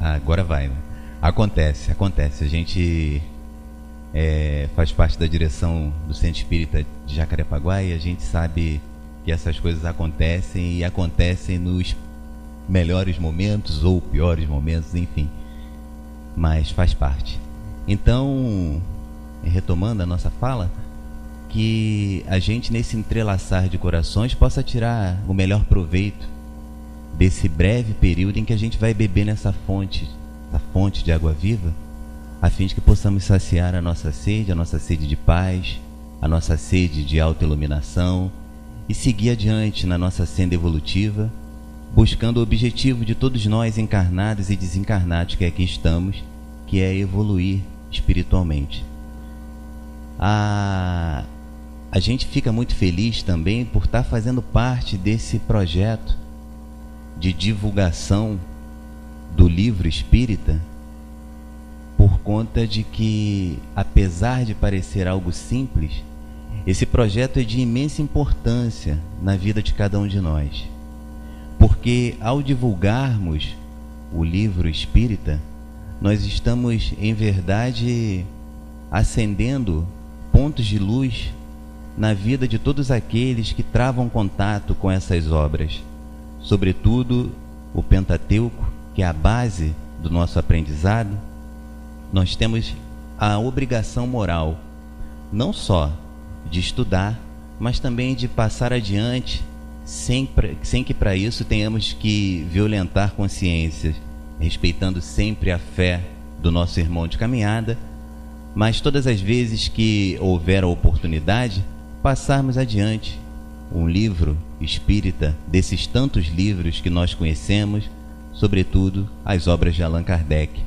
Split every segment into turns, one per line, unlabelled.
Agora vai, né? Acontece. A gente faz parte da direção do Centro Espírita de Jacarepaguá e a gente sabe que essas coisas acontecem e acontecem nos melhores momentos ou piores momentos, enfim. Mas faz parte. Então, retomando a nossa fala, que a gente nesse entrelaçar de corações possa tirar o melhor proveito desse breve período em que a gente vai beber nessa fonte de água viva, a fim de que possamos saciar a nossa sede de paz, a nossa sede de autoiluminação e seguir adiante na nossa senda evolutiva, buscando o objetivo de todos nós encarnados e desencarnados que aqui estamos, que é evoluir espiritualmente. A gente fica muito feliz também por estar fazendo parte desse projeto de divulgação do livro espírita, por conta de que, apesar de parecer algo simples, esse projeto é de imensa importância na vida de cada um de nós. Porque ao divulgarmos o livro espírita, nós estamos, em verdade, acendendo pontos de luz na vida de todos aqueles que travam contato com essas obras. Sobretudo o Pentateuco, que é a base do nosso aprendizado. Nós temos a obrigação moral, não só de estudar, mas também de passar adiante, sem que para isso tenhamos que violentar consciências, respeitando sempre a fé do nosso irmão de caminhada, mas todas as vezes que houver a oportunidade, passarmos adiante um livro espírita, desses tantos livros que nós conhecemos, sobretudo as obras de Allan Kardec,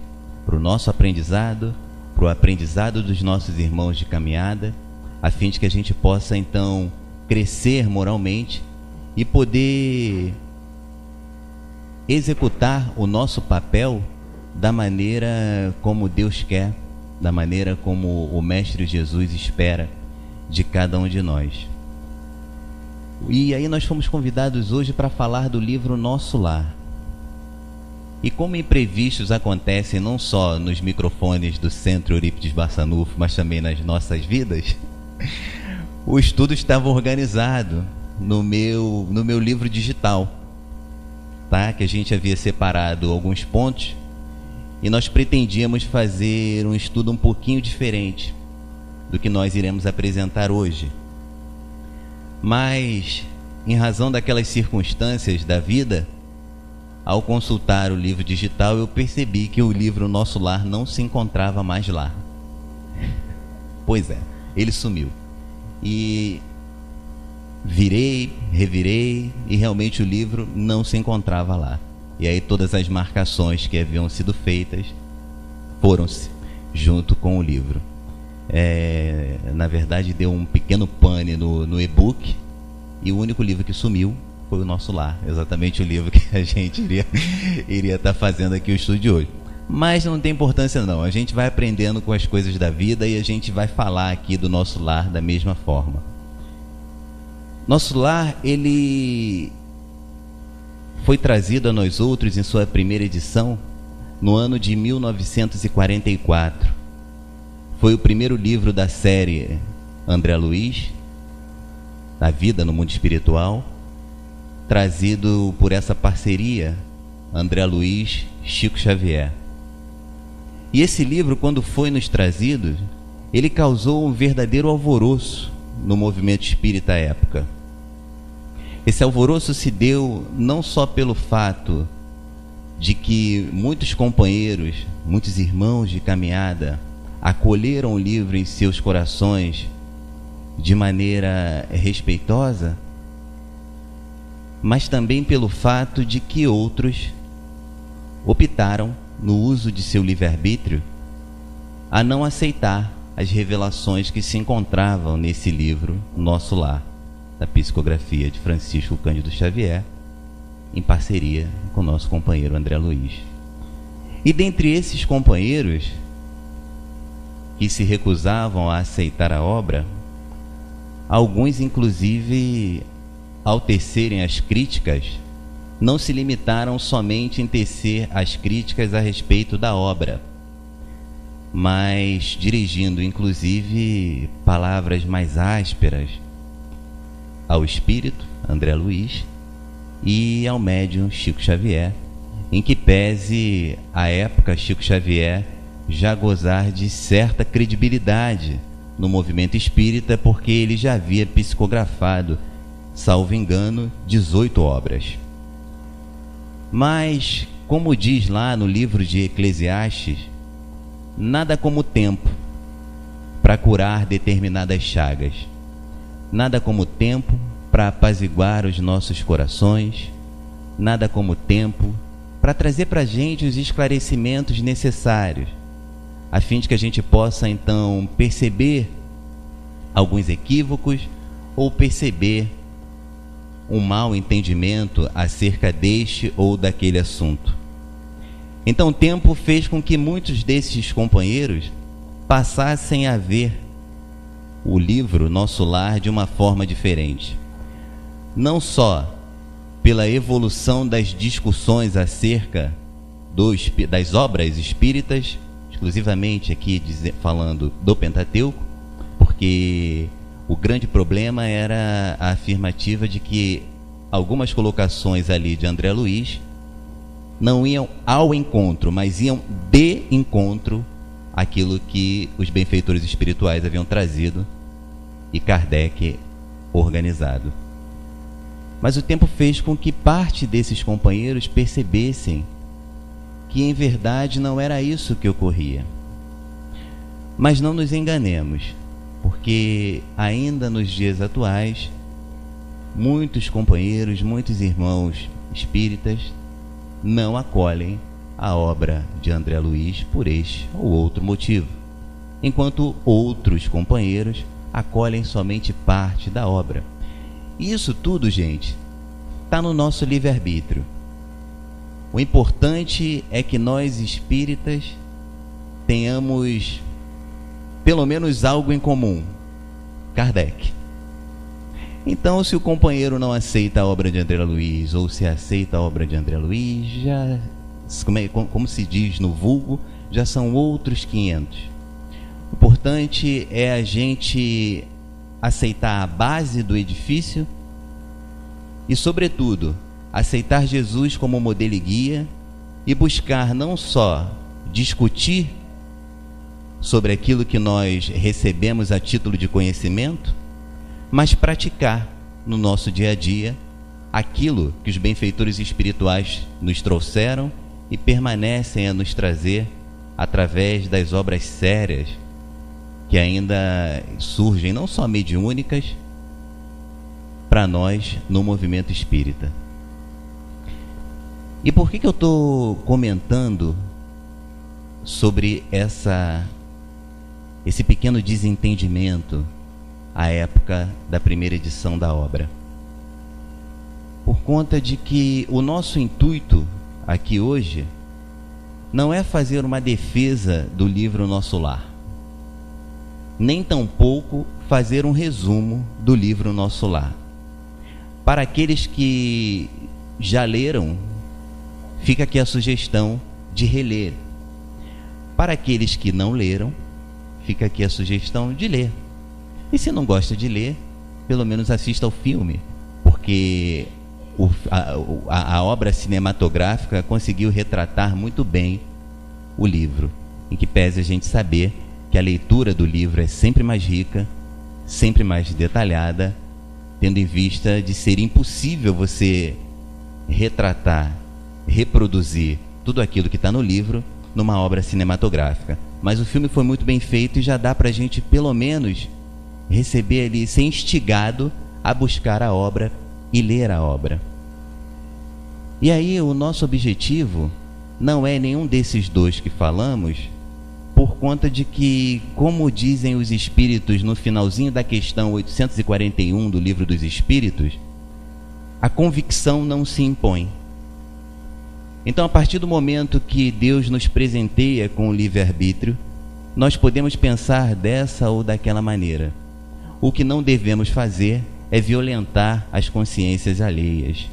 para o nosso aprendizado, para o aprendizado dos nossos irmãos de caminhada, a fim de que a gente possa então crescer moralmente e poder executar o nosso papel da maneira como Deus quer, da maneira como o Mestre Jesus espera de cada um de nós. E aí nós fomos convidados hoje para falar do livro Nosso Lar. E como imprevistos acontecem não só nos microfones do Centro Eurípides Barçanufo, mas também nas nossas vidas, o estudo estava organizado no meu livro digital, tá? Que a gente havia separado alguns pontos e nós pretendíamos fazer um estudo um pouquinho diferente do que nós iremos apresentar hoje. Mas, em razão daquelas circunstâncias da vida, ao consultar o livro digital, eu percebi que o livro Nosso Lar não se encontrava mais lá. Pois é, ele sumiu. E virei, revirei, e realmente o livro não se encontrava lá. E aí todas as marcações que haviam sido feitas foram-se junto com o livro. Na verdade, deu um pequeno pane no e-book, e o único livro que sumiu foi o Nosso Lar, exatamente o livro que a gente iria estar fazendo aqui o estudo de hoje. Mas não tem importância não, a gente vai aprendendo com as coisas da vida e a gente vai falar aqui do Nosso Lar da mesma forma. Nosso Lar, ele foi trazido a nós outros em sua primeira edição no ano de 1944. Foi o primeiro livro da série André Luiz, A Vida no Mundo Espiritual, trazido por essa parceria André Luiz, Chico Xavier. E esse livro, quando foi nos trazido, ele causou um verdadeiro alvoroço no movimento espírita à época. Esse alvoroço se deu não só pelo fato de que muitos companheiros, muitos irmãos de caminhada acolheram o livro em seus corações de maneira respeitosa, mas também pelo fato de que outros optaram, no uso de seu livre-arbítrio, a não aceitar as revelações que se encontravam nesse livro Nosso Lar, da psicografia de Francisco Cândido Xavier, em parceria com o nosso companheiro André Luiz. E dentre esses companheiros que se recusavam a aceitar a obra, alguns inclusive, ao tecerem as críticas não se limitaram somente em tecer as críticas a respeito da obra, mas dirigindo inclusive palavras mais ásperas ao espírito André Luiz e ao médium Chico Xavier, em que pese à época Chico Xavier já gozar de certa credibilidade no movimento espírita, porque ele já havia psicografado, salvo engano, 18 obras. Mas, como diz lá no livro de Eclesiastes, nada como tempo para curar determinadas chagas, nada como tempo para apaziguar os nossos corações, nada como tempo para trazer para a gente os esclarecimentos necessários, a fim de que a gente possa então perceber alguns equívocos ou perceber um mau entendimento acerca deste ou daquele assunto. Então o tempo fez com que muitos desses companheiros passassem a ver o livro Nosso Lar de uma forma diferente. Não só pela evolução das discussões acerca das obras espíritas, exclusivamente aqui falando do Pentateuco, porque o grande problema era a afirmativa de que algumas colocações ali de André Luiz não iam ao encontro, mas iam de encontro àquilo que os benfeitores espirituais haviam trazido e Kardec organizado. Mas o tempo fez com que parte desses companheiros percebessem que em verdade não era isso que ocorria. Mas não nos enganemos, porque ainda nos dias atuais, muitos companheiros, muitos irmãos espíritas não acolhem a obra de André Luiz por este ou outro motivo, enquanto outros companheiros acolhem somente parte da obra. E isso tudo, gente, está no nosso livre-arbítrio. O importante é que nós espíritas tenhamos pelo menos algo em comum: Kardec. Então, se o companheiro não aceita a obra de André Luiz, ou se aceita a obra de André Luiz, já, como se diz no vulgo, já são outros 500. O importante é a gente aceitar a base do edifício e, sobretudo, aceitar Jesus como modelo e guia e buscar não só discutir sobre aquilo que nós recebemos a título de conhecimento, mas praticar no nosso dia a dia aquilo que os benfeitores espirituais nos trouxeram e permanecem a nos trazer através das obras sérias que ainda surgem, não só mediúnicas, para nós no movimento espírita. E por que eu estou comentando sobre esse pequeno desentendimento à época da primeira edição da obra? Por conta de que o nosso intuito aqui hoje não é fazer uma defesa do livro Nosso Lar, nem tampouco fazer um resumo do livro Nosso Lar. Para aqueles que já leram, fica aqui a sugestão de reler. Para aqueles que não leram, fica aqui a sugestão de ler. E se não gosta de ler, pelo menos assista ao filme, porque a obra cinematográfica conseguiu retratar muito bem o livro, em que pese a gente saber que a leitura do livro é sempre mais rica, sempre mais detalhada, tendo em vista de ser impossível você retratar, reproduzir tudo aquilo que está no livro numa obra cinematográfica. Mas o filme foi muito bem feito e já dá para a gente pelo menos receber ali, ser instigado a buscar a obra e ler a obra. E aí o nosso objetivo não é nenhum desses dois que falamos, por conta de que, como dizem os espíritos no finalzinho da questão 841 do Livro dos Espíritos, a convicção não se impõe. Então, a partir do momento que Deus nos presenteia com o livre-arbítrio, nós podemos pensar dessa ou daquela maneira. O que não devemos fazer é violentar as consciências alheias.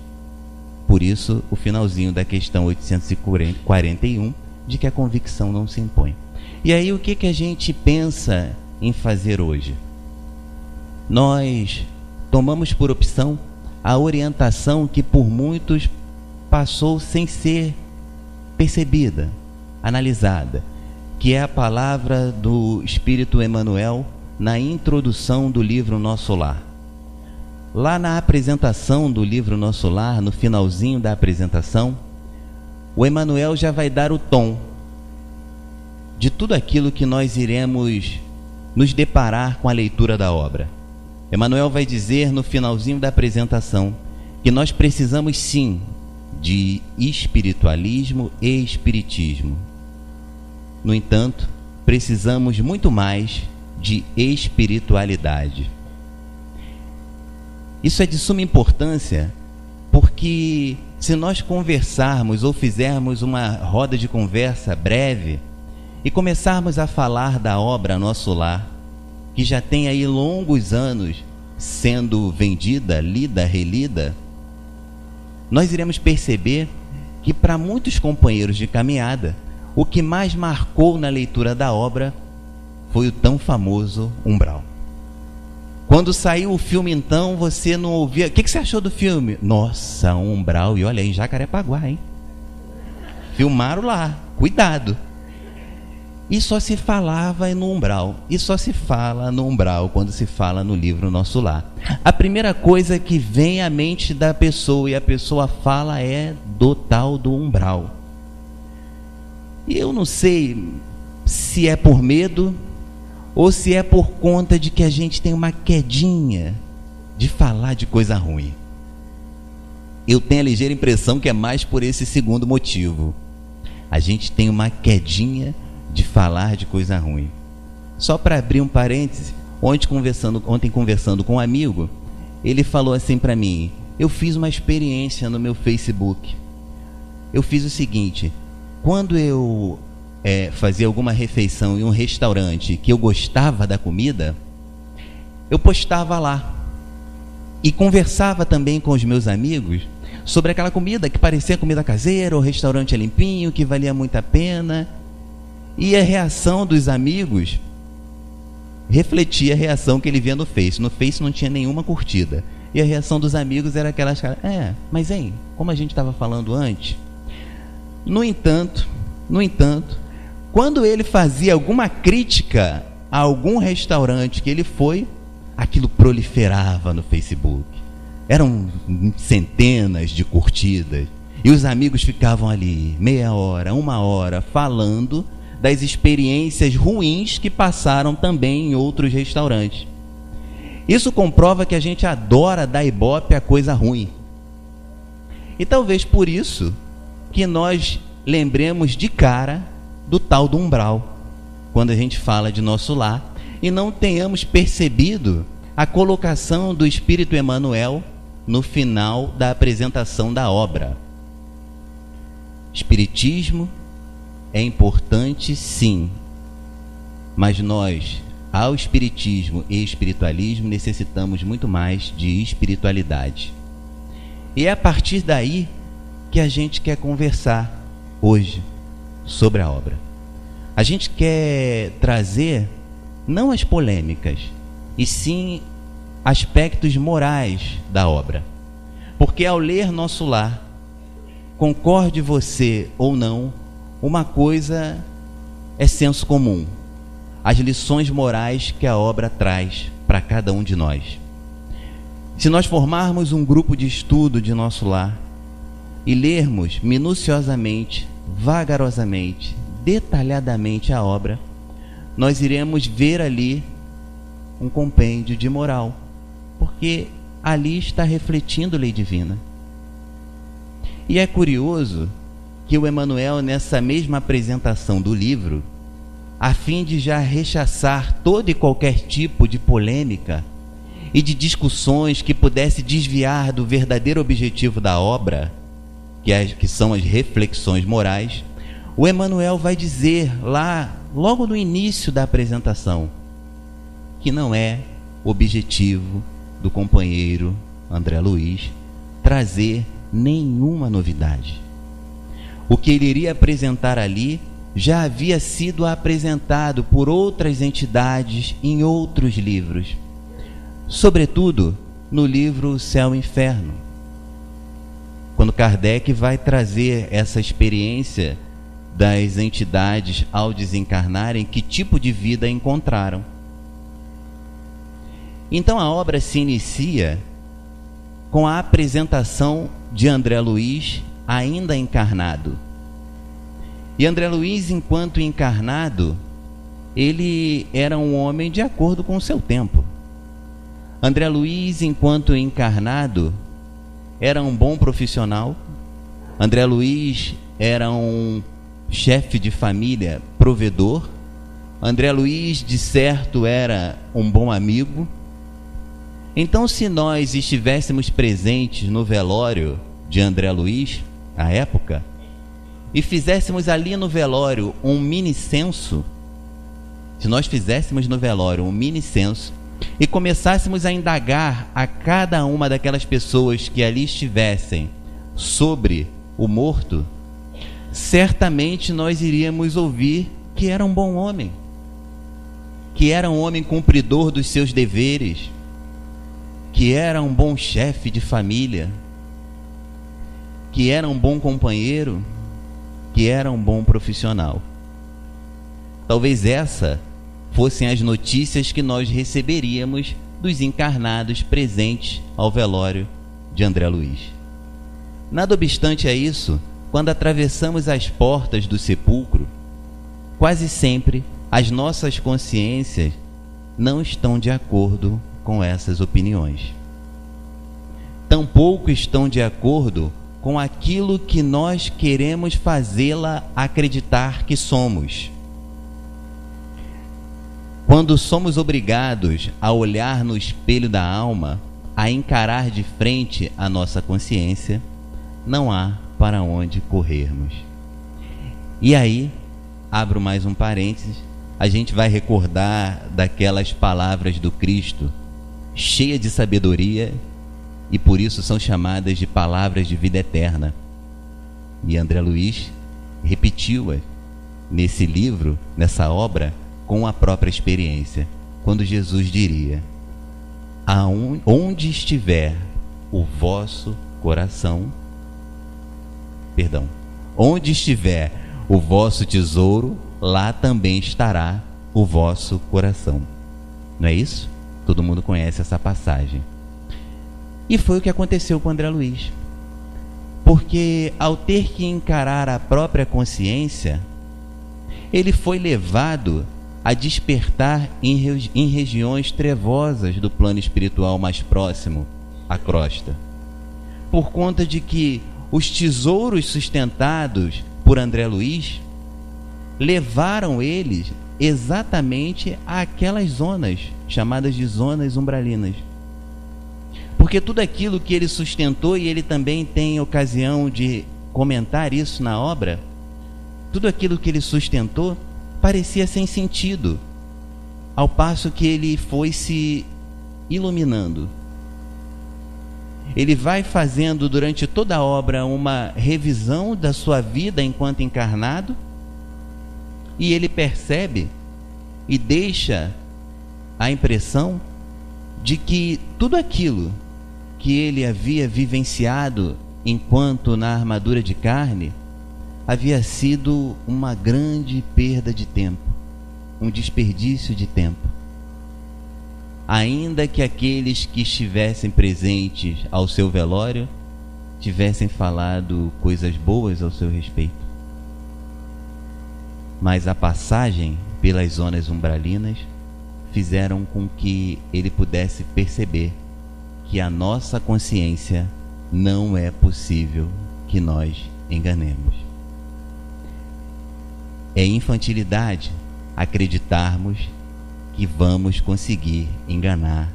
Por isso, o finalzinho da questão 841, de que a convicção não se impõe. E aí, o que a gente pensa em fazer hoje? Nós tomamos por opção a orientação que por muitos passou sem ser percebida, analisada, que é a palavra do Espírito Emmanuel na introdução do livro Nosso Lar. Lá na apresentação do livro Nosso Lar, no finalzinho da apresentação, o Emmanuel já vai dar o tom de tudo aquilo que nós iremos nos deparar com a leitura da obra. Emmanuel vai dizer no finalzinho da apresentação que nós precisamos sim de espiritualismo e espiritismo. No entanto, precisamos muito mais de espiritualidade. Isso é de suma importância, porque se nós conversarmos ou fizermos uma roda de conversa breve e começarmos a falar da obra Nosso Lar, que já tem aí longos anos sendo vendida, lida, relida, nós iremos perceber que para muitos companheiros de caminhada, o que mais marcou na leitura da obra foi o tão famoso umbral. Quando saiu o filme, então, você não ouvia... O que você achou do filme? Nossa, um umbral. E olha aí, em Jacarepaguá, hein? Filmaram lá. Cuidado. E só se falava no umbral. E só se fala no umbral quando se fala no livro Nosso Lar. A primeira coisa que vem à mente da pessoa e a pessoa fala é do tal do umbral. E eu não sei se é por medo ou se é por conta de que a gente tem uma quedinha de falar de coisa ruim. Eu tenho a ligeira impressão que é mais por esse segundo motivo. A gente tem uma quedinha de falar de coisa ruim. Só para abrir um parêntese, ontem conversando com um amigo, ele falou assim para mim: eu fiz uma experiência no meu Facebook. Eu fiz o seguinte: quando eu fazia alguma refeição em um restaurante que eu gostava da comida, eu postava lá e conversava também com os meus amigos sobre aquela comida que parecia comida caseira, o restaurante é limpinho, que valia muito a pena. E a reação dos amigos refletia a reação que ele via no Face. No Face não tinha nenhuma curtida. E a reação dos amigos era aquelas caras: mas hein, como a gente estava falando antes. No entanto, quando ele fazia alguma crítica a algum restaurante que ele foi, aquilo proliferava no Facebook. Eram centenas de curtidas. E os amigos ficavam ali meia hora, uma hora, falando das experiências ruins que passaram também em outros restaurantes. Isso comprova que a gente adora dar ibope a coisa ruim. E talvez por isso que nós lembremos de cara do tal do umbral, quando a gente fala de Nosso Lar, e não tenhamos percebido a colocação do Espírito Emmanuel no final da apresentação da obra. Espiritismo é importante, sim, mas nós, ao espiritismo e espiritualismo, necessitamos muito mais de espiritualidade. E é a partir daí que a gente quer conversar hoje sobre a obra. A gente quer trazer não as polêmicas, e sim aspectos morais da obra. Porque ao ler Nosso Lar, concorde você ou não, uma coisa é senso comum: as lições morais que a obra traz para cada um de nós. Se nós formarmos um grupo de estudo de Nosso Lar e lermos minuciosamente, vagarosamente, detalhadamente a obra, nós iremos ver ali um compêndio de moral, porque ali está refletindo lei divina. E é curioso que o Emmanuel, nessa mesma apresentação do livro, a fim de já rechaçar todo e qualquer tipo de polêmica e de discussões que pudesse desviar do verdadeiro objetivo da obra, que são as reflexões morais, o Emmanuel vai dizer lá, logo no início da apresentação, que não é objetivo do companheiro André Luiz trazer nenhuma novidade. O que ele iria apresentar ali já havia sido apresentado por outras entidades em outros livros, sobretudo no livro Céu e Inferno, quando Kardec vai trazer essa experiência das entidades ao desencarnarem, que tipo de vida encontraram. Então a obra se inicia com a apresentação de André Luiz ainda encarnado. E André Luiz, enquanto encarnado, ele era um homem de acordo com o seu tempo. André Luiz, enquanto encarnado, era um bom profissional. André Luiz era um chefe de família provedor. André Luiz, de certo, era um bom amigo. Então, se nós estivéssemos presentes no velório de André Luiz, à época, e fizéssemos ali no velório um mini censo, se nós fizéssemos no velório um mini censo e começássemos a indagar a cada uma daquelas pessoas que ali estivessem sobre o morto, certamente nós iríamos ouvir que era um bom homem, que era um homem cumpridor dos seus deveres, que era um bom chefe de família, que era um bom companheiro, que era um bom profissional. Talvez essa fossem as notícias que nós receberíamos dos encarnados presentes ao velório de André Luiz. Nada obstante a isso, quando atravessamos as portas do sepulcro, quase sempre as nossas consciências não estão de acordo com essas opiniões. Tampouco estão de acordo com aquilo que nós queremos fazê-la acreditar que somos. Quando somos obrigados a olhar no espelho da alma, a encarar de frente a nossa consciência, não há para onde corrermos. E aí, abro mais um parênteses, a gente vai recordar daquelas palavras do Cristo, cheia de sabedoria, e por isso são chamadas de palavras de vida eterna. E André Luiz repetiu-as nesse livro, nessa obra, com a própria experiência, quando Jesus diria: onde estiver o vosso coração, onde estiver o vosso tesouro, lá também estará o vosso coração. Não é isso? Todo mundo conhece essa passagem. E foi o que aconteceu com André Luiz. Porque ao ter que encarar a própria consciência, ele foi levado a despertar em regiões trevosas do plano espiritual mais próximo à crosta. Por conta de que os tesouros sustentados por André Luiz levaram eles exatamente àquelas zonas chamadas de zonas umbralinas. Porque tudo aquilo que ele sustentou, e ele também tem ocasião de comentar isso na obra, tudo aquilo que ele sustentou parecia sem sentido, ao passo que ele foi se iluminando. Ele vai fazendo durante toda a obra uma revisão da sua vida enquanto encarnado, e ele percebe e deixa a impressão de que tudo aquilo que ele havia vivenciado enquanto na armadura de carne havia sido uma grande perda de tempo, um desperdício de tempo. Ainda que aqueles que estivessem presentes ao seu velório tivessem falado coisas boas ao seu respeito. Mas a passagem pelas zonas umbralinas fizeram com que ele pudesse perceber que a nossa consciência não é possível que nós enganemos. É infantilidade acreditarmos que vamos conseguir enganar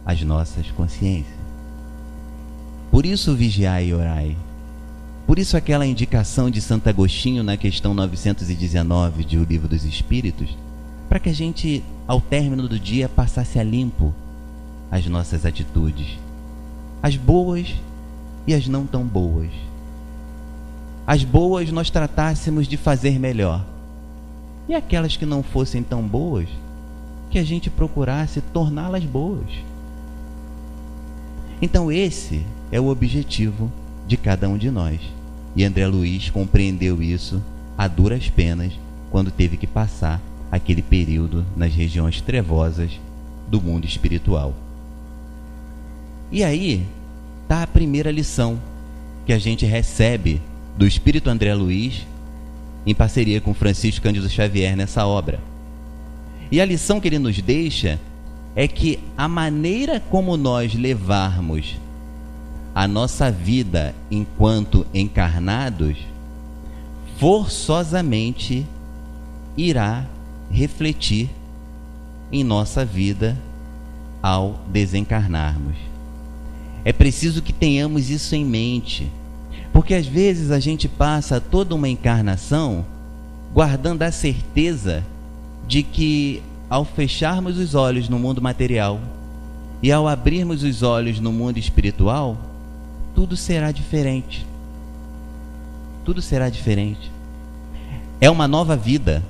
as nossas consciências. Por isso vigiai e orai. Por isso aquela indicação de Santo Agostinho na questão 919 de O Livro dos Espíritos, para que a gente, ao término do dia, passasse a limpo as nossas atitudes, as boas e as não tão boas. As boas nós tratássemos de fazer melhor, e aquelas que não fossem tão boas, que a gente procurasse torná-las boas. Então esse é o objetivo de cada um de nós. E André Luiz compreendeu isso a duras penas quando teve que passar aquele período nas regiões trevosas do mundo espiritual. E aí está a primeira lição que a gente recebe do Espírito André Luiz em parceria com Francisco Cândido Xavier nessa obra. E a lição que ele nos deixa é que a maneira como nós levarmos a nossa vida enquanto encarnados forçosamente irá refletir em nossa vida ao desencarnarmos. É preciso que tenhamos isso em mente, porque às vezes a gente passa toda uma encarnação guardando a certeza de que ao fecharmos os olhos no mundo material e ao abrirmos os olhos no mundo espiritual, tudo será diferente. Tudo será diferente. É uma nova vida.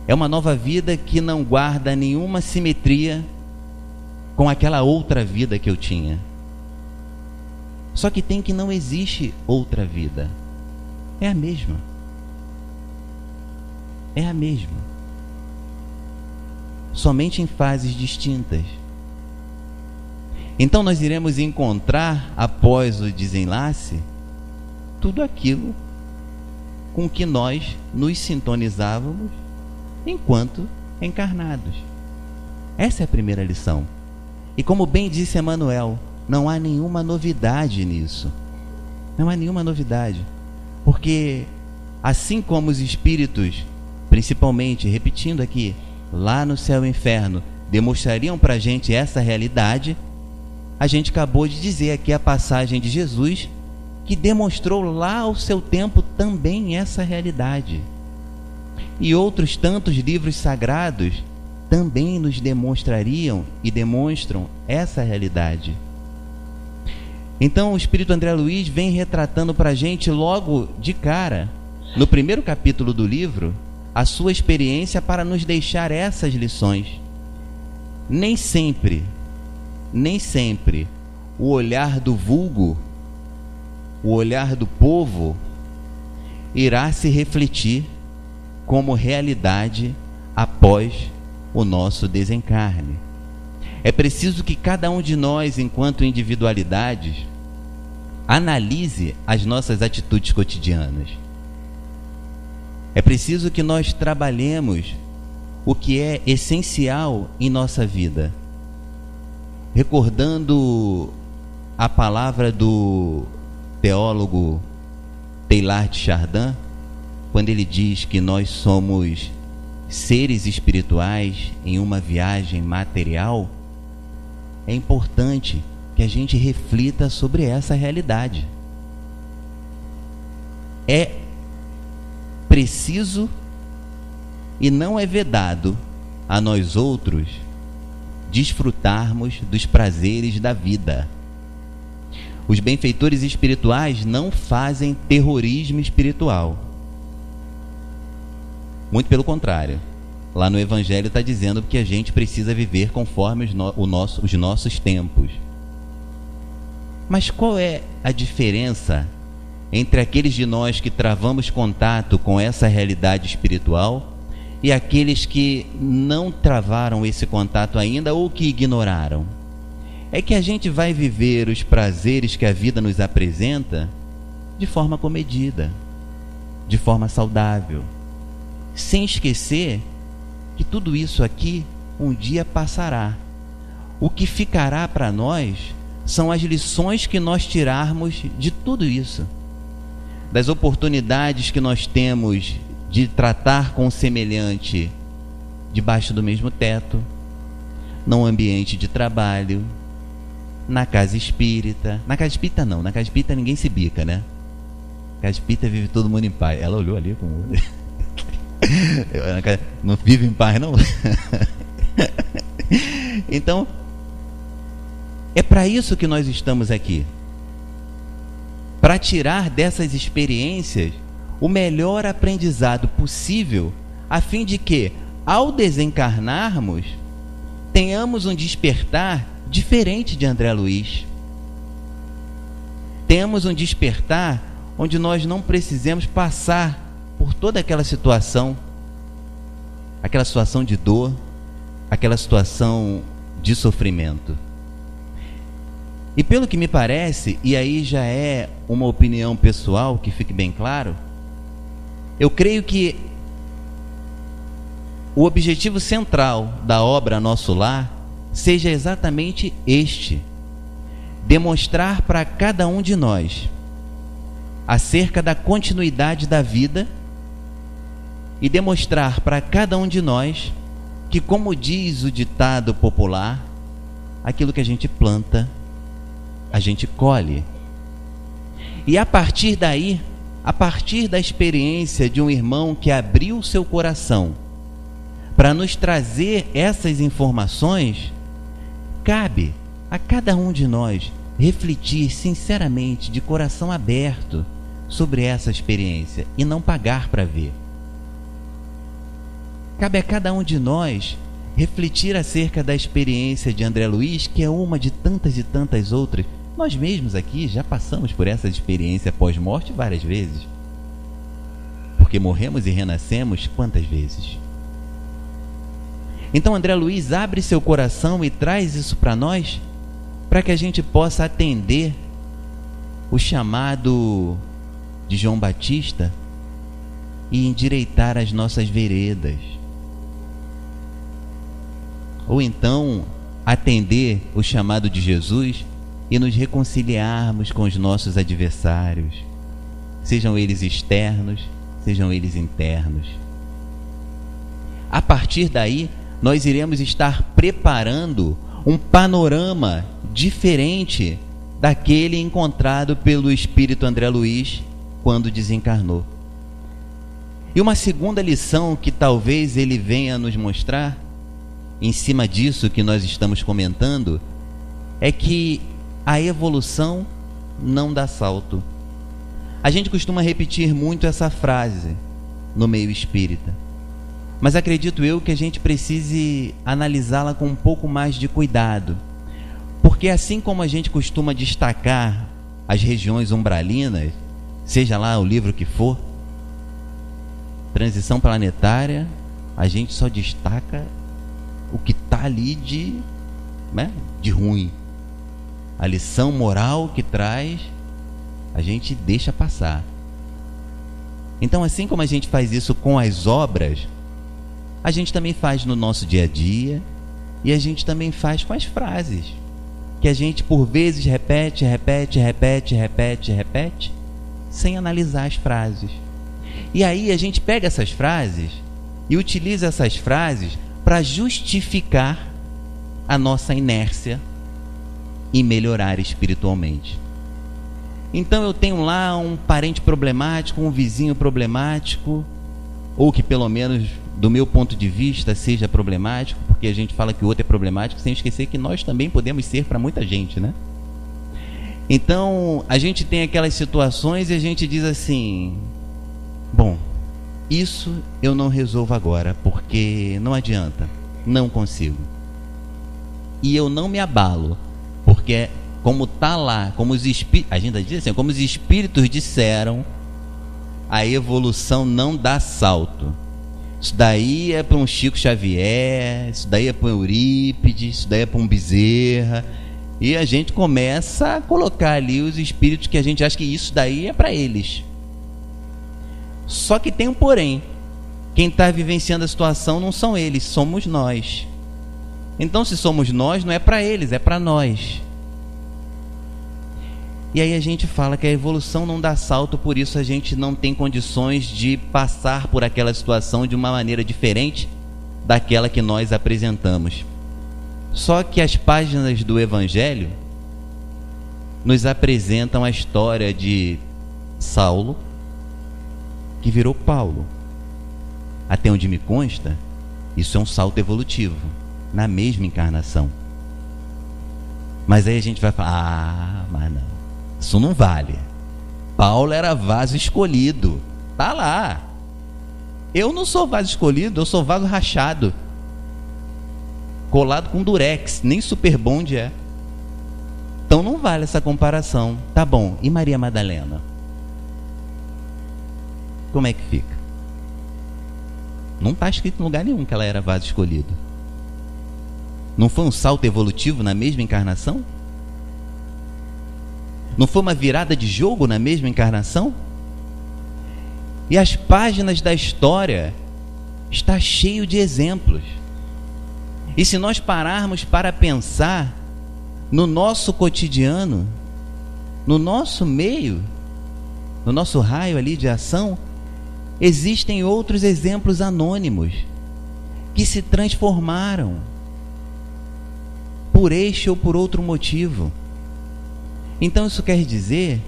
É uma nova vida que não guarda nenhuma simetria com aquela outra vida que eu tinha. Só que tem que não existe outra vida. É a mesma. É a mesma. Somente em fases distintas. Então nós iremos encontrar, após o desenlace, tudo aquilo com que nós nos sintonizávamos enquanto encarnados. Essa é a primeira lição. E como bem disse Emmanuel, não há nenhuma novidade nisso. Não há nenhuma novidade. Porque assim como os espíritos, principalmente, repetindo aqui, lá no céu e inferno, demonstrariam para a gente essa realidade, a gente acabou de dizer aqui a passagem de Jesus, que demonstrou lá ao seu tempo também essa realidade. E outros tantos livros sagrados também nos demonstrariam e demonstram essa realidade. Então o Espírito André Luiz vem retratando para a gente logo de cara, no primeiro capítulo do livro, a sua experiência para nos deixar essas lições. Nem sempre o olhar do vulgo, o olhar do povo, irá se refletir como realidade após o nosso desencarne. É preciso que cada um de nós, enquanto individualidades, analise as nossas atitudes cotidianas. É preciso que nós trabalhemos o que é essencial em nossa vida. Recordando a palavra do teólogo Teilhard de Chardin, quando ele diz que nós somos seres espirituais em uma viagem material, é importante que a gente reflita sobre essa realidade. É preciso e não é vedado a nós outros desfrutarmos dos prazeres da vida. Os benfeitores espirituais não fazem terrorismo espiritual. Muito pelo contrário. Lá no Evangelho está dizendo que a gente precisa viver conforme os nossos tempos. Mas qual é a diferença entre aqueles de nós que travamos contato com essa realidade espiritual e aqueles que não travaram esse contato ainda ou que ignoraram? É que a gente vai viver os prazeres que a vida nos apresenta de forma comedida, de forma saudável, sem esquecer que tudo isso aqui um dia passará. O que ficará para nós são as lições que nós tirarmos de tudo isso, das oportunidades que nós temos de tratar com o semelhante debaixo do mesmo teto, num ambiente de trabalho, na casa espírita. Na casa espírita não, na casa espírita ninguém se bica, né? Na casa espírita vive todo mundo em paz. Ela olhou ali com o olho. Não vive em paz, não? Então, é para isso que nós estamos aqui. para tirar dessas experiências o melhor aprendizado possível, a fim de que, ao desencarnarmos, tenhamos um despertar diferente de André Luiz. Tenhamos um despertar onde nós não precisemos passar por toda aquela situação de dor, aquela situação de sofrimento. E pelo que me parece, e aí já é uma opinião pessoal, que fique bem claro, eu creio que o objetivo central da obra Nosso Lar seja exatamente este: demonstrar para cada um de nós acerca da continuidade da vida e demonstrar para cada um de nós que, como diz o ditado popular, aquilo que a gente planta, a gente colhe. E a partir daí, a partir da experiência de um irmão que abriu seu coração para nos trazer essas informações, cabe a cada um de nós refletir sinceramente, de coração aberto, sobre essa experiência e não pagar para ver. Cabe a cada um de nós refletir acerca da experiência de André Luiz, que é uma de tantas e tantas outras. Nós mesmos aqui já passamos por essa experiência pós-morte várias vezes, porque morremos e renascemos quantas vezes? Então André Luiz abre seu coração e traz isso para nós, para que a gente possa atender o chamado de João Batista e endireitar as nossas veredas. Ou então atender o chamado de Jesus e nos reconciliarmos com os nossos adversários, sejam eles externos, sejam eles internos. A partir daí, nós iremos estar preparando um panorama diferente daquele encontrado pelo espírito André Luiz quando desencarnou. E uma segunda lição que talvez ele venha nos mostrar, em cima disso que nós estamos comentando, é que a evolução não dá salto. A gente costuma repetir muito essa frase no meio espírita, mas acredito eu que a gente precise analisá-la com um pouco mais de cuidado, porque assim como a gente costuma destacar as regiões umbralinas, seja lá o livro que for, transição planetária, a gente só destaca o que está ali de ruim. A lição moral que traz, a gente deixa passar. Então, assim como a gente faz isso com as obras, a gente também faz no nosso dia a dia, e a gente também faz com as frases, que a gente por vezes repete, sem analisar as frases. E aí a gente pega essas frases e utiliza essas frases para justificar a nossa inércia em melhorar espiritualmente. Então eu tenho lá um parente problemático, um vizinho problemático, ou que pelo menos do meu ponto de vista seja problemático, porque a gente fala que o outro é problemático sem esquecer que nós também podemos ser para muita gente, né? Então a gente tem aquelas situações e a gente diz assim: bom, isso eu não resolvo agora, porque não adianta, não consigo. E eu não me abalo, porque como está lá, como os espíritos, a gente diz assim, como os espíritos disseram, a evolução não dá salto. Isso daí é para um Chico Xavier, isso daí é para um Eurípides, isso daí é para um Bezerra. E a gente começa a colocar ali os espíritos que a gente acha que isso daí é para eles. Só que tem um porém. Quem está vivenciando a situação não são eles, somos nós. Então, se somos nós, não é para eles, é para nós. E aí a gente fala que a evolução não dá salto, por isso a gente não tem condições de passar por aquela situação de uma maneira diferente daquela que nós apresentamos. Só que as páginas do Evangelho nos apresentam a história de Saulo, que virou Paulo. Até onde me consta, isso é um salto evolutivo, na mesma encarnação. Mas aí a gente vai falar: mas não, isso não vale. Paulo era vaso escolhido. Tá lá. Eu não sou vaso escolhido, eu sou vaso rachado. Colado com durex, nem super bond é. Então não vale essa comparação. Tá bom, e Maria Madalena? Como é que fica? Não está escrito em lugar nenhum que ela era vaso escolhido. Não foi um salto evolutivo na mesma encarnação? Não foi uma virada de jogo na mesma encarnação? E as páginas da história está cheio de exemplos. E se nós pararmos para pensar no nosso cotidiano, no nosso meio, no nosso raio ali de ação, existem outros exemplos anônimos que se transformaram por este ou por outro motivo. Então isso quer dizer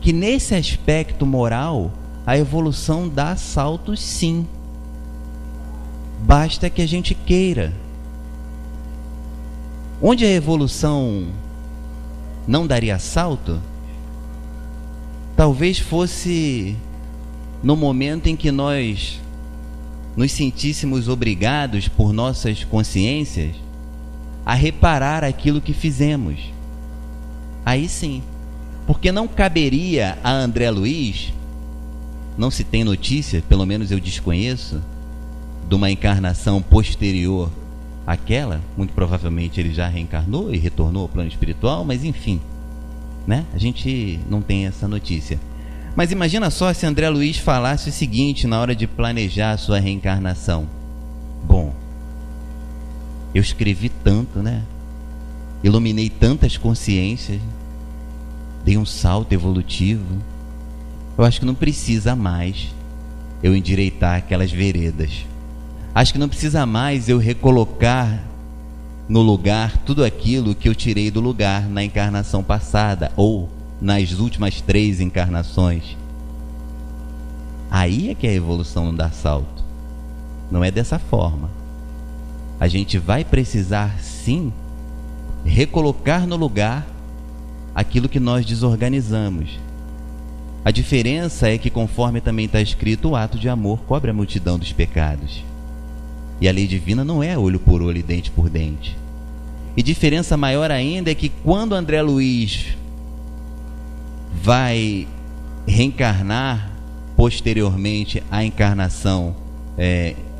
que nesse aspecto moral a evolução dá saltos, sim. Basta que a gente queira. Onde a evolução não daria salto, talvez fosse no momento em que nós nos sentíssemos obrigados por nossas consciências a reparar aquilo que fizemos. Aí sim, porque não caberia a André Luiz, não se tem notícia, pelo menos eu desconheço, de uma encarnação posterior àquela. Muito provavelmente ele já reencarnou e retornou ao plano espiritual, mas enfim, né? A gente não tem essa notícia. Mas imagina só se André Luiz falasse o seguinte na hora de planejar a sua reencarnação: bom, eu escrevi tanto, né? Iluminei tantas consciências, dei um salto evolutivo, eu acho que não precisa mais eu endireitar aquelas veredas. Acho que não precisa mais eu recolocar no lugar tudo aquilo que eu tirei do lugar na encarnação passada ou nas últimas 3 encarnações. Aí é que a evolução não dá salto. Não é dessa forma. A gente vai precisar sim recolocar no lugar aquilo que nós desorganizamos. A diferença é que, conforme também está escrito, o ato de amor cobre a multidão dos pecados. E a lei divina não é olho por olho e dente por dente. E diferença maior ainda é que quando André Luiz vai reencarnar posteriormente à encarnação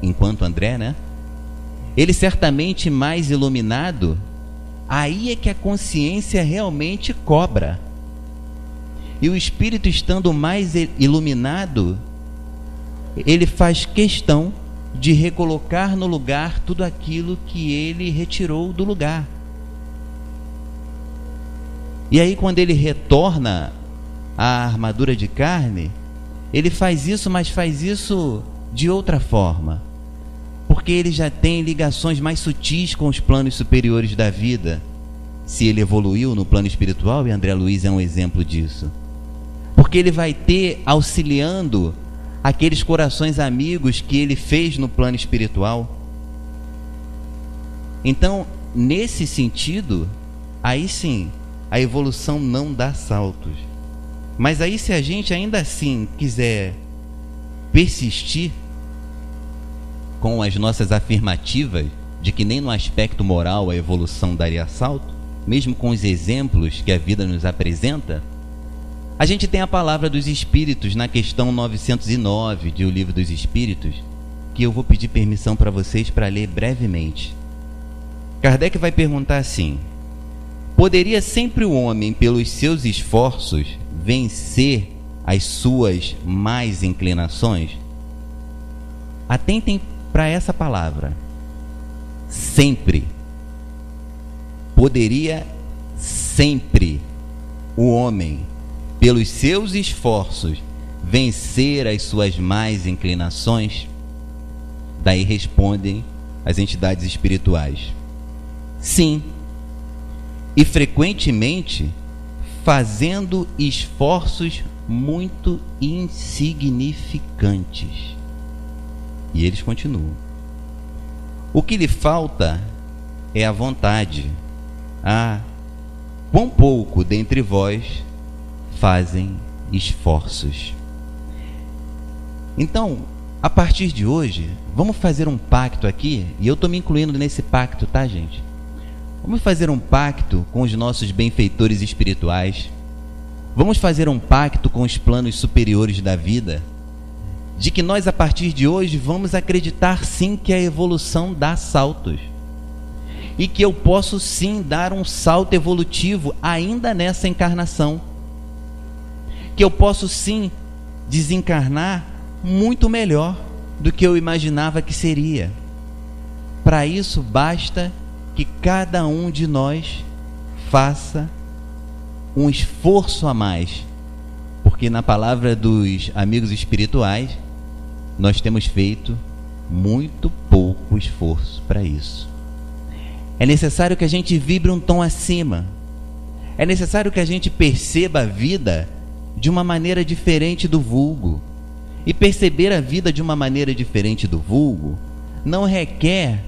enquanto André, né? Ele certamente mais iluminado, aí é que a consciência realmente cobra. E o espírito estando mais iluminado, ele faz questão de recolocar no lugar tudo aquilo que ele retirou do lugar. E aí quando ele retorna à armadura de carne, ele faz isso, mas faz isso de outra forma, porque ele já tem ligações mais sutis com os planos superiores da vida, se ele evoluiu no plano espiritual, e André Luiz é um exemplo disso. Porque ele vai ter auxiliando aqueles corações amigos que ele fez no plano espiritual. Então, nesse sentido, aí sim, a evolução não dá saltos. Mas aí, se a gente ainda assim quiser persistir com as nossas afirmativas de que nem no aspecto moral a evolução daria salto, mesmo com os exemplos que a vida nos apresenta, a gente tem a palavra dos Espíritos na questão 909 de O Livro dos Espíritos, que eu vou pedir permissão para vocês para ler brevemente. Kardec vai perguntar assim: poderia sempre o homem, pelos seus esforços, vencer as suas más inclinações? Atentem para essa palavra: sempre. Poderia sempre o homem, pelos seus esforços, vencer as suas más inclinações? Daí respondem as entidades espirituais: sim, e frequentemente fazendo esforços muito insignificantes. E eles continuam: o que lhe falta é a vontade. Ah, quão pouco dentre vós fazem esforços. Então, a partir de hoje, vamos fazer um pacto aqui, e eu estou me incluindo nesse pacto, tá, gente? Vamos fazer um pacto com os nossos benfeitores espirituais. Vamos fazer um pacto com os planos superiores da vida, de que nós, a partir de hoje, vamos acreditar sim que a evolução dá saltos. E que eu posso sim dar um salto evolutivo ainda nessa encarnação. Que eu posso sim desencarnar muito melhor do que eu imaginava que seria. Para isso basta que cada um de nós faça um esforço a mais, porque na palavra dos amigos espirituais nós temos feito muito pouco esforço para isso. É necessário que a gente vibre um tom acima. É necessário que a gente perceba a vida de uma maneira diferente do vulgo. E perceber a vida de uma maneira diferente do vulgo não requer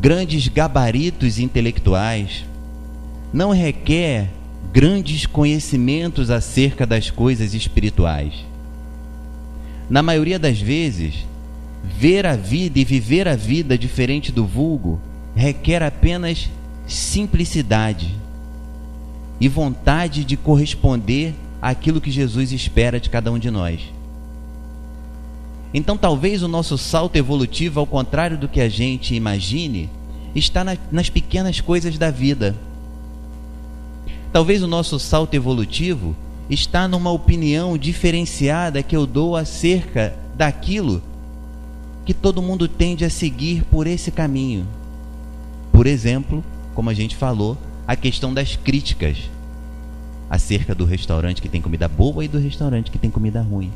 grandes gabaritos intelectuais, não requer grandes conhecimentos acerca das coisas espirituais. Na maioria das vezes, ver a vida e viver a vida diferente do vulgo requer apenas simplicidade e vontade de corresponder àquilo que Jesus espera de cada um de nós. Então talvez o nosso salto evolutivo, ao contrário do que a gente imagine, está nas pequenas coisas da vida. Talvez o nosso salto evolutivo está numa opinião diferenciada que eu dou acerca daquilo que todo mundo tende a seguir por esse caminho. Por exemplo, como a gente falou, a questão das críticas acerca do restaurante que tem comida boa e do restaurante que tem comida ruim.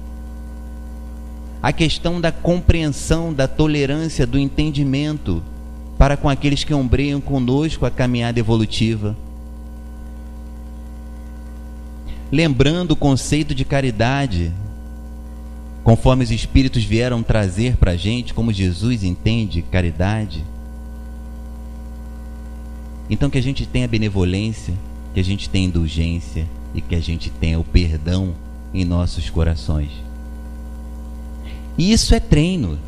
A questão da compreensão, da tolerância, do entendimento para com aqueles que ombreiam conosco a caminhada evolutiva. Lembrando o conceito de caridade, conforme os Espíritos vieram trazer para a gente, como Jesus entende caridade. Então que a gente tenha benevolência, que a gente tenha indulgência e que a gente tenha o perdão em nossos corações. E isso é treino.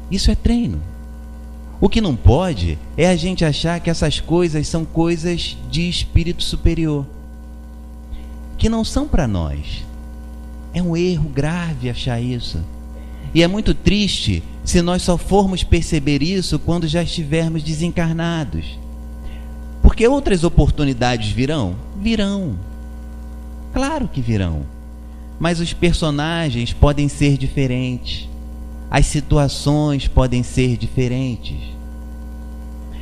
Isso é treino. O que não pode é a gente achar que essas coisas são coisas de espírito superior, que não são para nós. É um erro grave achar isso. E é muito triste se nós só formos perceber isso quando já estivermos desencarnados. Porque outras oportunidades virão? Virão. Claro que virão. Mas os personagens podem ser diferentes. As situações podem ser diferentes.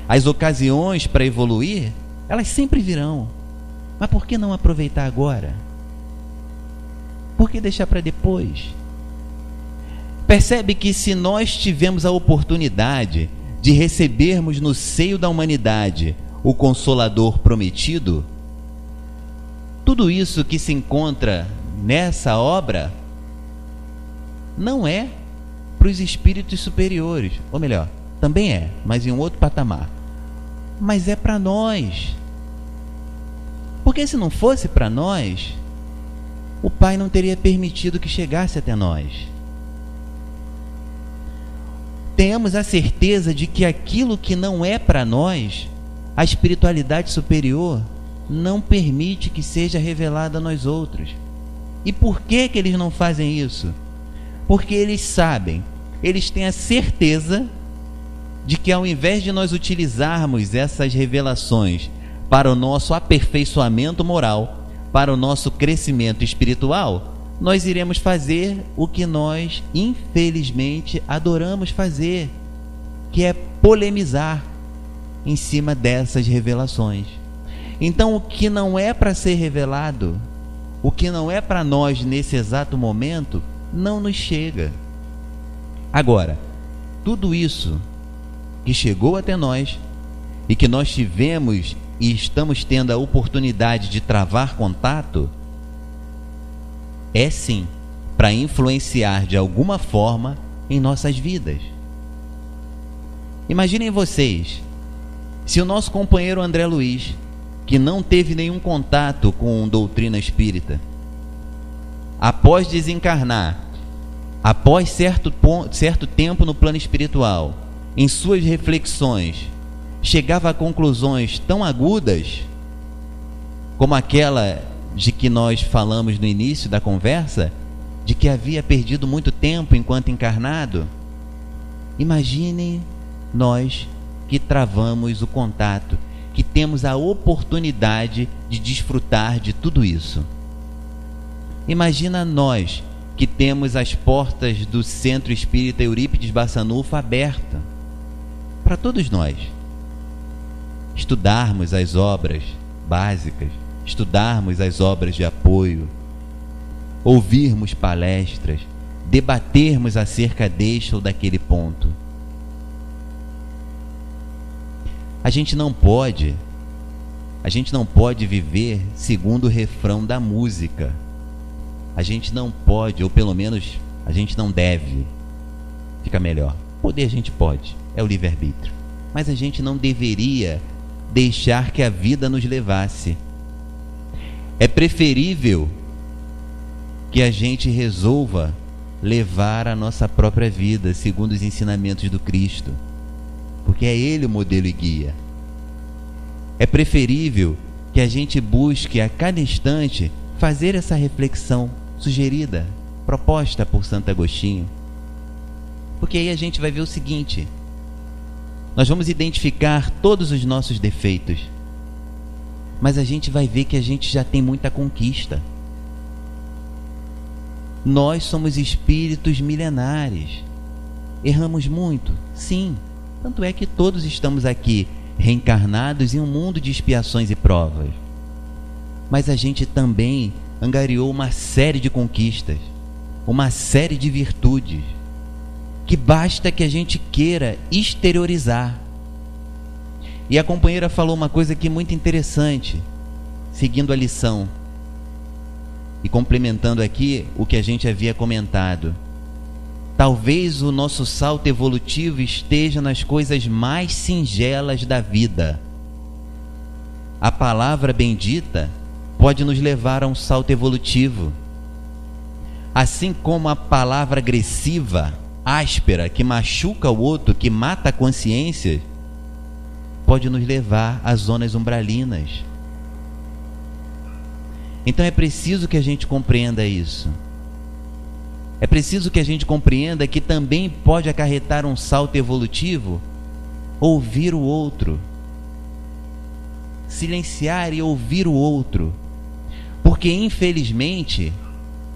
As ocasiões para evoluir, elas sempre virão. Mas por que não aproveitar agora? Por que deixar para depois? Percebe que se nós tivemos a oportunidade de recebermos no seio da humanidade o Consolador prometido, tudo isso que se encontra nessa obra não é para os espíritos superiores, ou melhor, também é, mas em um outro patamar. Mas é para nós. Porque se não fosse para nós, o Pai não teria permitido que chegasse até nós. Tenhamos a certeza de que aquilo que não é para nós, a espiritualidade superior não permite que seja revelado a nós outros. E por que eles não fazem isso? Porque eles sabem, eles têm a certeza de que ao invés de nós utilizarmos essas revelações para o nosso aperfeiçoamento moral, para o nosso crescimento espiritual, nós iremos fazer o que nós, infelizmente, adoramos fazer, que é polemizar em cima dessas revelações. Então, o que não é para ser revelado, o que não é para nós nesse exato momento, não nos chega. Agora, tudo isso que chegou até nós e que nós tivemos e estamos tendo a oportunidade de travar contato, é sim para influenciar de alguma forma em nossas vidas. Imaginem vocês, se o nosso companheiro André Luiz, que não teve nenhum contato com doutrina espírita, após desencarnar, após certo tempo no plano espiritual, em suas reflexões, chegava a conclusões tão agudas como aquela de que nós falamos no início da conversa, de que havia perdido muito tempo enquanto encarnado. Imaginem nós que travamos o contato, que temos a oportunidade de desfrutar de tudo isso. Imagina nós que temos as portas do Centro Espírita Eurípides Bassanufo abertas para todos nós. Estudarmos as obras básicas, estudarmos as obras de apoio, ouvirmos palestras, debatermos acerca deste ou daquele ponto. A gente não pode viver segundo o refrão da música. A gente não pode, ou pelo menos a gente não deve. Fica melhor. Poder a gente pode, é o livre-arbítrio. Mas a gente não deveria deixar que a vida nos levasse. É preferível que a gente resolva levar a nossa própria vida segundo os ensinamentos do Cristo, porque é Ele o modelo e guia. É preferível que a gente busque a cada instante fazer essa reflexão sugerida, proposta por Santo Agostinho, porque aí a gente vai ver o seguinte: nós vamos identificar todos os nossos defeitos, mas a gente vai ver que a gente já tem muita conquista. Nós somos espíritos milenares. Erramos muito? Sim. Tanto é que todos estamos aqui reencarnados em um mundo de expiações e provas. Mas a gente também angariou uma série de conquistas, uma série de virtudes, que basta que a gente queira exteriorizar. E a companheira falou uma coisa aqui muito interessante, seguindo a lição e complementando aqui o que a gente havia comentado. Talvez o nosso salto evolutivo esteja nas coisas mais singelas da vida. A palavra bendita pode nos levar a um salto evolutivo, assim como a palavra agressiva, áspera, que machuca o outro, que mata a consciência, pode nos levar a zonas umbralinas. Então é preciso que a gente compreenda isso. É preciso que a gente compreenda que também pode acarretar um salto evolutivo ouvir o outro, silenciar e ouvir o outro, porque infelizmente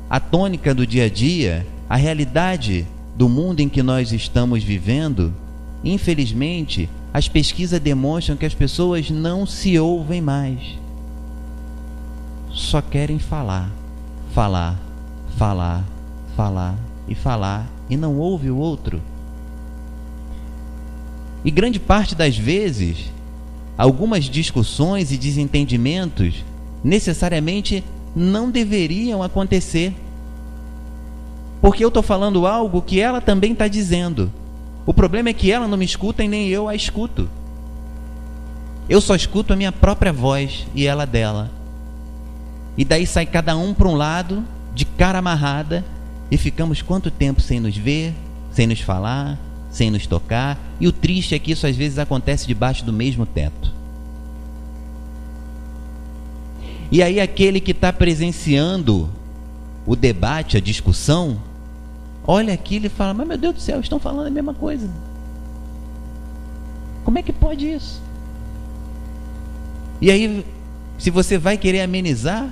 a tônica do dia a dia, a realidade do mundo em que nós estamos vivendo, infelizmente as pesquisas demonstram que as pessoas não se ouvem mais, só querem falar, falar, falar, falar e falar, e não ouve o outro. E grande parte das vezes, algumas discussões e desentendimentos necessariamente não deveriam acontecer, porque eu estou falando algo que ela também está dizendo. O problema é que ela não me escuta e nem eu a escuto. Eu só escuto a minha própria voz e ela dela. E daí sai cada um para um lado, de cara amarrada, e ficamos quanto tempo sem nos ver, sem nos falar, sem nos tocar. E o triste é que isso às vezes acontece debaixo do mesmo teto. E aí aquele que está presenciando o debate, a discussão, olha aquilo e fala: mas meu Deus do céu, estão falando a mesma coisa. Como é que pode isso? E aí, se você vai querer amenizar,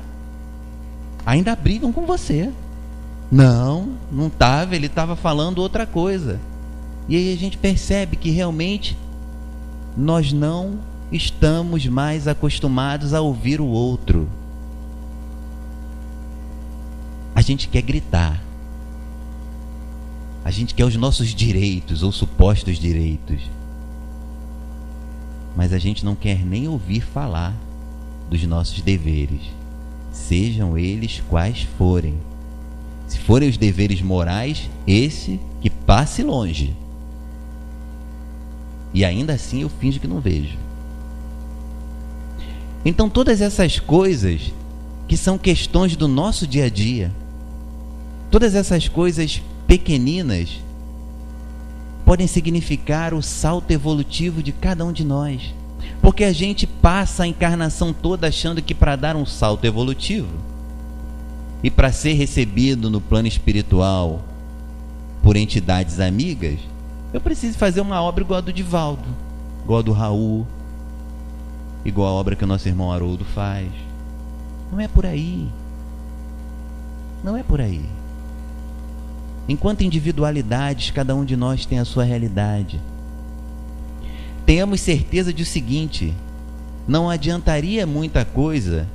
ainda brigam com você. Não estava, ele estava falando outra coisa. E aí a gente percebe que realmente nós não estamos mais acostumados a ouvir o outro. A gente quer gritar. A gente quer os nossos direitos ou supostos direitos. Mas a gente não quer nem ouvir falar dos nossos deveres, sejam eles quais forem. Se forem os deveres morais, esse que passe longe. E ainda assim eu finjo que não vejo. Então todas essas coisas que são questões do nosso dia a dia, todas essas coisas pequeninas, podem significar o salto evolutivo de cada um de nós. Porque a gente passa a encarnação toda achando que para dar um salto evolutivo e para ser recebido no plano espiritual por entidades amigas, eu preciso fazer uma obra igual a do Divaldo, igual a do Raul, igual a obra que o nosso irmão Haroldo faz. Não é por aí. Não é por aí. Enquanto individualidades, cada um de nós tem a sua realidade. Tenhamos certeza de o seguinte: não adiantaria muita coisa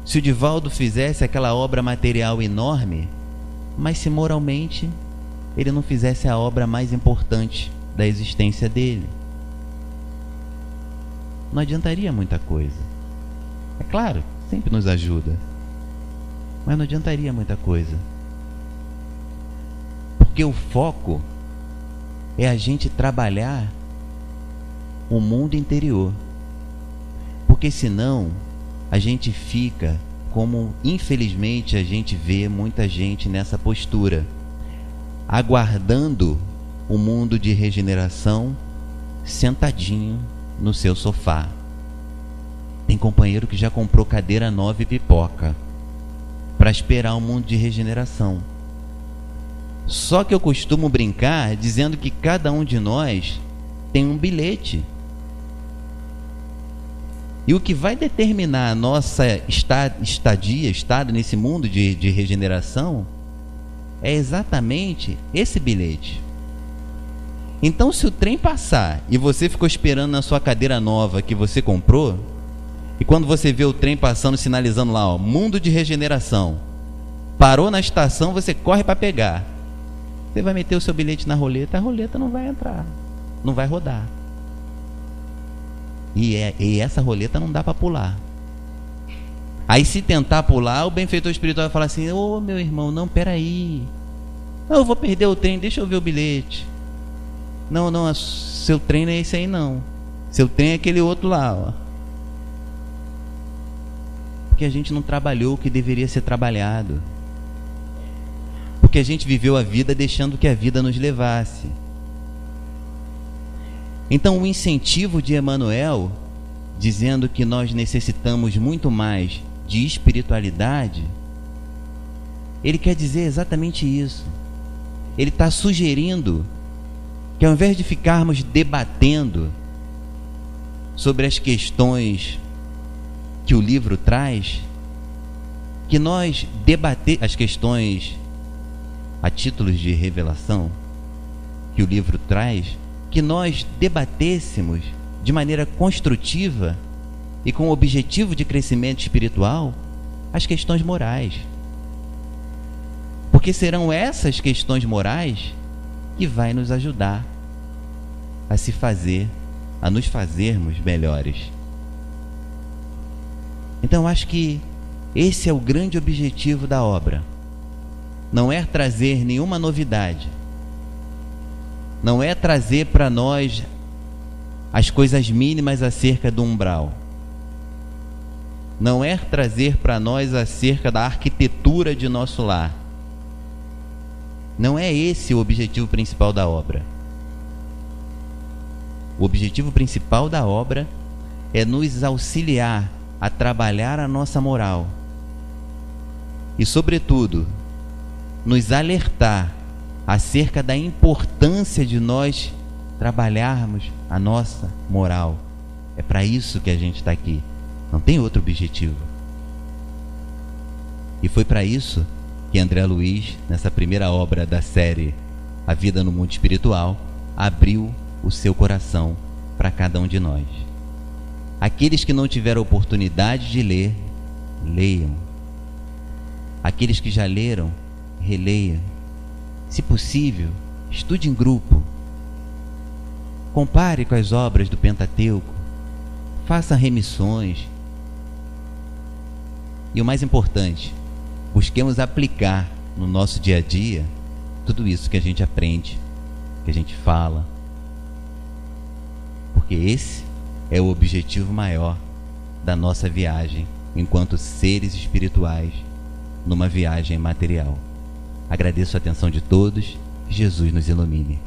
se o Divaldo fizesse aquela obra material enorme, mas se moralmente ele não fizesse a obra mais importante da existência dele. Não adiantaria muita coisa. É claro, sempre nos ajuda, mas não adiantaria muita coisa. Porque o foco é a gente trabalhar o mundo interior. Porque senão a gente fica, como infelizmente a gente vê muita gente nessa postura, aguardando o mundo de regeneração sentadinho no seu sofá. Tem companheiro que já comprou cadeira nova e pipoca para esperar o mundo de regeneração. Só que eu costumo brincar dizendo que cada um de nós tem um bilhete. E o que vai determinar a nossa estado nesse mundo de regeneração é exatamente esse bilhete. Então, se o trem passar e você ficou esperando na sua cadeira nova que você comprou, e quando você vê o trem passando, sinalizando lá, ó, mundo de regeneração, parou na estação, você corre para pegar. Você vai meter o seu bilhete na roleta, a roleta não vai entrar, não vai rodar. E essa roleta não dá para pular. Aí se tentar pular, o benfeitor espiritual vai falar assim: ô meu irmão, não, peraí, eu vou perder o trem, deixa eu ver o bilhete. Não, seu trem não é esse aí não. Seu trem é aquele outro lá, ó. Porque a gente não trabalhou o que deveria ser trabalhado. Porque a gente viveu a vida deixando que a vida nos levasse. Então o incentivo de Emmanuel, dizendo que nós necessitamos muito mais de espiritualidade, ele quer dizer exatamente isso. Ele está sugerindo que ao invés de ficarmos debatendo sobre as questões que o livro traz, que nós as questões a títulos de revelação que o livro traz, que nós debatêssemos de maneira construtiva e com o objetivo de crescimento espiritual as questões morais. Porque serão essas questões morais que vai nos ajudar a nos fazermos melhores. Então eu acho que esse é o grande objetivo da obra. Não é trazer nenhuma novidade. Não é trazer para nós as coisas mínimas acerca do umbral. Não é trazer para nós acerca da arquitetura de nosso lar. Não é esse o objetivo principal da obra. O objetivo principal da obra é nos auxiliar a trabalhar a nossa moral e, sobretudo, nos alertar acerca da importância de nós trabalharmos a nossa moral. É para isso que a gente está aqui. Não tem outro objetivo. E foi para isso que André Luiz, nessa primeira obra da série A Vida no Mundo Espiritual, abriu o seu coração para cada um de nós. Aqueles que não tiveram oportunidade de ler, leiam. Aqueles que já leram, releiam. Se possível, estude em grupo. Compare com as obras do Pentateuco. Faça remissões. E o mais importante, busquemos aplicar no nosso dia a dia tudo isso que a gente aprende, que a gente fala. Porque esse é o objetivo maior da nossa viagem enquanto seres espirituais numa viagem material. Agradeço a atenção de todos. Jesus nos ilumine.